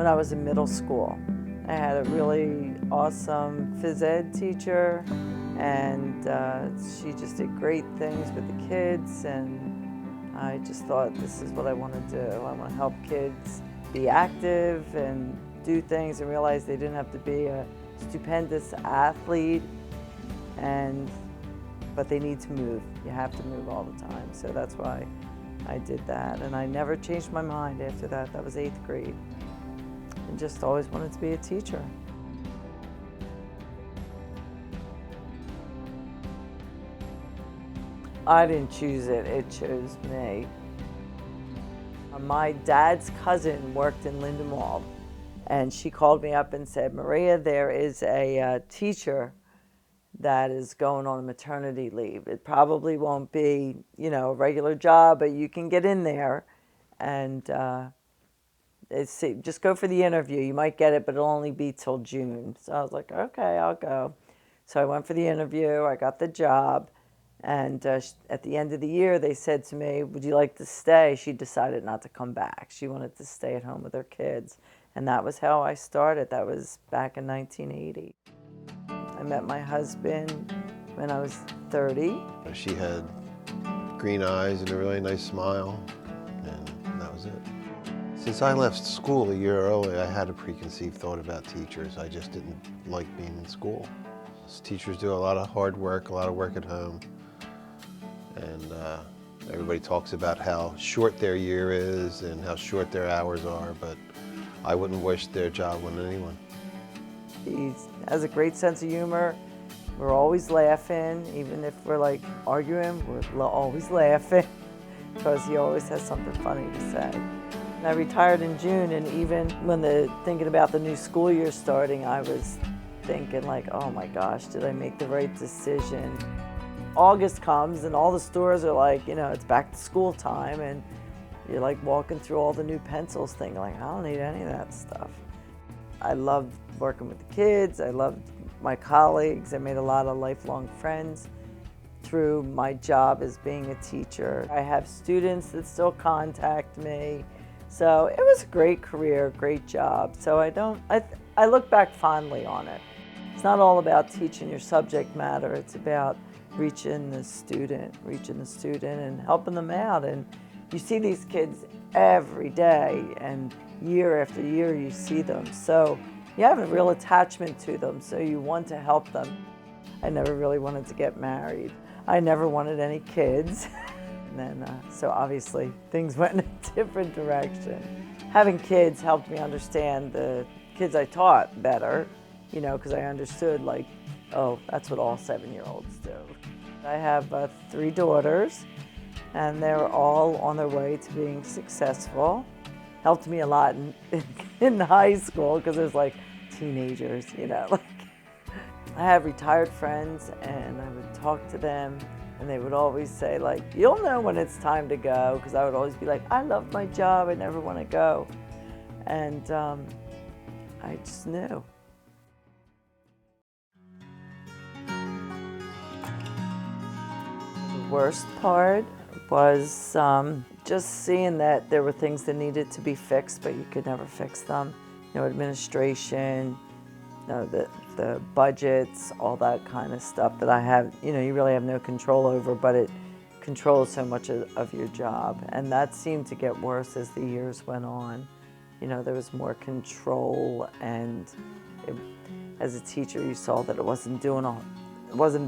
when I was in middle school. I had a really awesome phys ed teacher, and she just did great things with the kids, and I just thought, this is what I want to do. I want to help kids be active and do things and realize they didn't have to be a stupendous athlete, but they need to move. You have to move all the time. So that's why I did that. And I never changed my mind after that. That was 8th grade. And just always wanted to be a teacher. I didn't choose it, it chose me. My dad's cousin worked in Lindenwold, and she called me up and said, Maria, there is a teacher that is going on a maternity leave. It probably won't be, a regular job, but you can get in there and just go for the interview. You might get it, but it'll only be till June. So I was like, okay, I'll go. So I went for the interview, I got the job, and at the end of the year, they said to me, would you like to stay? She decided not to come back. She wanted to stay at home with her kids. And that was how I started. That was back in 1980. I met my husband when I was 30. She had green eyes and a really nice smile, and that was it. Since I left school a year early, I had a preconceived thought about teachers. I just didn't like being in school. Teachers do a lot of hard work, a lot of work at home, and everybody talks about how short their year is and how short their hours are, but I wouldn't wish their job on anyone. He has a great sense of humor. We're always laughing, even if we're like arguing, we're always laughing because he always has something funny to say. And I retired in June, and even when thinking about the new school year starting, I was thinking like, oh my gosh, did I make the right decision? August comes and all the stores are like, it's back to school time, and you're like walking through all the new pencils thing, like, I don't need any of that stuff. I loved working with the kids. I loved my colleagues. I made a lot of lifelong friends through my job as being a teacher. I have students that still contact me. So it was a great career, great job. So I look back fondly on it. It's not all about teaching your subject matter. It's about reaching the student and helping them out. And you see these kids every day, and year after year you see them. So you have a real attachment to them, so you want to help them. I never really wanted to get married. I never wanted any kids. And then, so obviously things went in a different direction. Having kids helped me understand the kids I taught better, because I understood like, oh, that's what all 7-year-olds do. I have 3 daughters, and they're all on their way to being successful. Helped me a lot in high school because there's like teenagers, like. I have retired friends, and I would talk to them, and they would always say like, you'll know when it's time to go, because I would always be like, I love my job, I never want to go. And I just knew. The worst part was just seeing that there were things that needed to be fixed, but you could never fix them. Administration, the budgets, all that kind of stuff that I have, you really have no control over, but it controls so much of your job. And that seemed to get worse as the years went on. There was more control, and as a teacher, you saw that it wasn't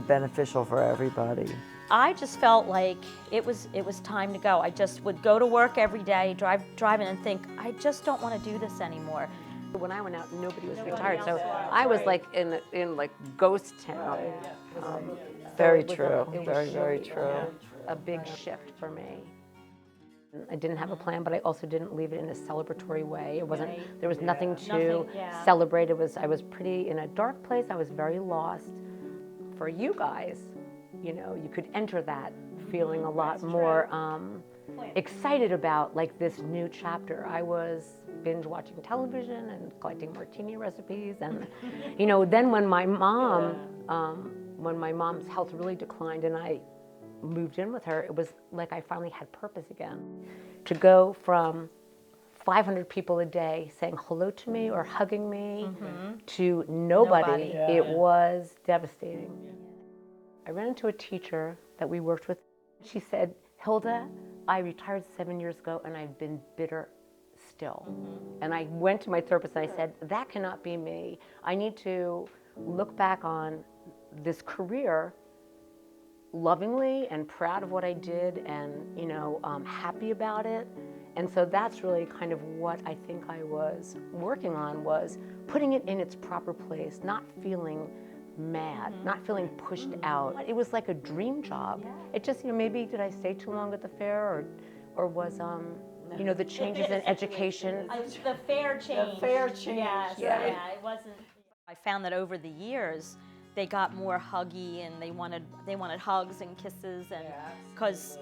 beneficial for everybody. I just felt like it was time to go. I just would go to work every day, drive in and think, I just don't want to do this anymore. When I went out, nobody was retired, so I was like in like ghost town. Very true, very true. A big shift for me. I didn't have a plan, but I also didn't leave it in a celebratory way. There was nothing to celebrate. I was pretty in a dark place. I was very lost. For you guys, you could enter that feeling a lot more excited about like this new chapter. I was binge watching television and collecting martini recipes, and then when my mom's health really declined and I moved in with her, it was like I finally had purpose again. To go from 500 people a day saying hello to me or hugging me to nobody. It was devastating. I ran into a teacher that we worked with. She said, Hilda, I retired 7 years ago and I've been bitter still. And I went to my therapist and I said, that cannot be me. I need to look back on this career lovingly and proud of what I did and, happy about it. And so that's really kind of what I think I was working on, was putting it in its proper place, not feeling mad, not feeling pushed out. It was like a dream job. It just, maybe did I stay too long at the fair, or was, the changes in education. The fair change. The fair change. Yes, yeah, it wasn't. I found that over the years, they got more huggy and they wanted hugs and kisses, and because,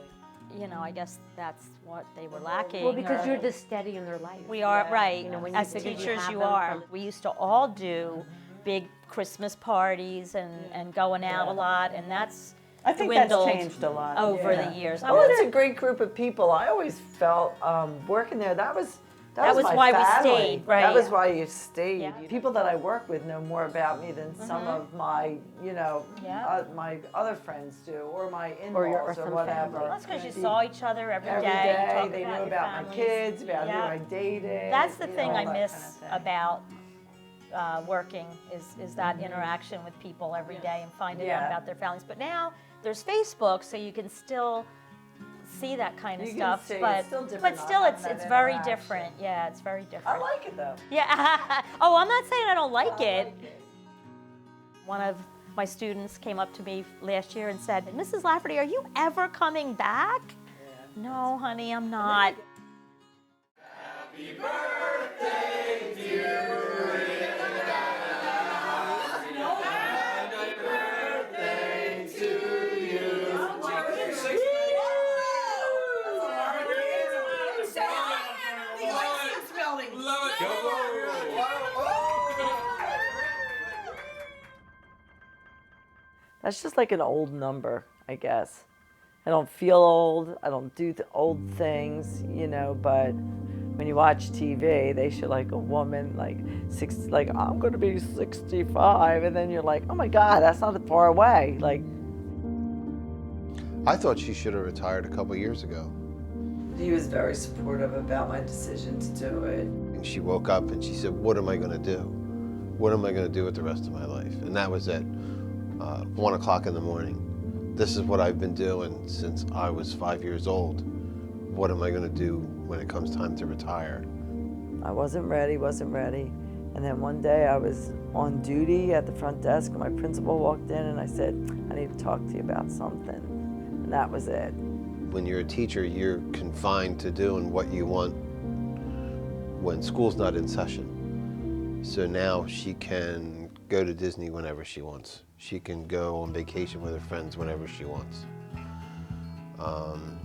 I guess that's what they were lacking. Well, because you're this steady in their life. We are, right. When you As figure you teachers, have you them are. from- We used to all do big Christmas parties and going out a lot, and that's I think dwindled that's changed a lot over the years. Oh, it's a great group of people. I always felt working there, that was my why we family. stayed, right. That was why you stayed. Yeah. People that I work with know more about me than some of my, my other friends do, or my in-laws, or some whatever. family. That's because you saw each other every Every day. You day, talked they about knew your about my families. kids, about Yeah. who I dated. That's the thing all I that miss kind of thing. about working is that interaction with people every day and finding out Yeah. about their families. But now there's Facebook, so you can still see that kind of You can stuff. see, but it's still different but not still, having it's that very interaction. different. Yeah, it's very different. I like it though. Yeah. Oh, I'm not saying I don't like it. One of my students came up to me last year and said, Mrs. Lafferty, are you ever coming back? No, honey, I'm not. That's just like an old number, I guess. I don't feel old. I don't do the old things, but when you watch TV, they show like a woman like I'm going to be 65, and then you're like, oh my God, that's not that far away. I thought she should have retired a couple years ago. He was very supportive about my decision to do it. And she woke up and she said, what am I going to do? What am I going to do with the rest of my life? And that was at 1 o'clock in the morning. This is what I've been doing since I was 5 years old. What am I going to do when it comes time to retire? I wasn't ready. And then one day I was on duty at the front desk and my principal walked in and I said, I need to talk to you about something. And that was it. When you're a teacher, you're confined to doing what you want when school's not in session. So now she can go to Disney whenever she wants. She can go on vacation with her friends whenever she wants.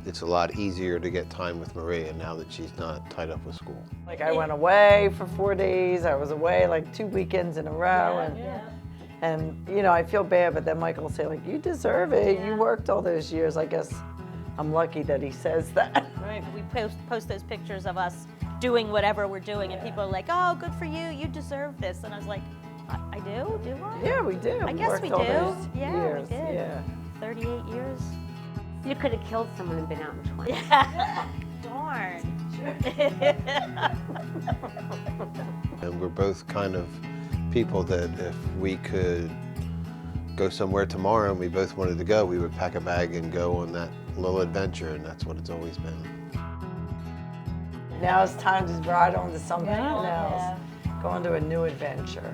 It's a lot easier to get time with Maria now that she's not tied up with school. I went away for 4 days. I was away 2 weekends in a row. And I feel bad, but then Michael will say, you deserve it. You worked all those years. I guess I'm lucky that he says that. Right. We post those pictures of us doing whatever we're doing, and people are like, oh, good for you. You deserve this. And I was like, I do? Do I? Yeah, we do. I guess worked we all do. those Yeah, years. we did. Yeah. 38 years. You could have killed someone and been out in 20. Darn. And we're both kind of people that if we could go somewhere tomorrow and we both wanted to go, we would pack a bag and go on that little adventure, and that's what it's always been. Now it's time to ride on to something else. Go on to a new adventure.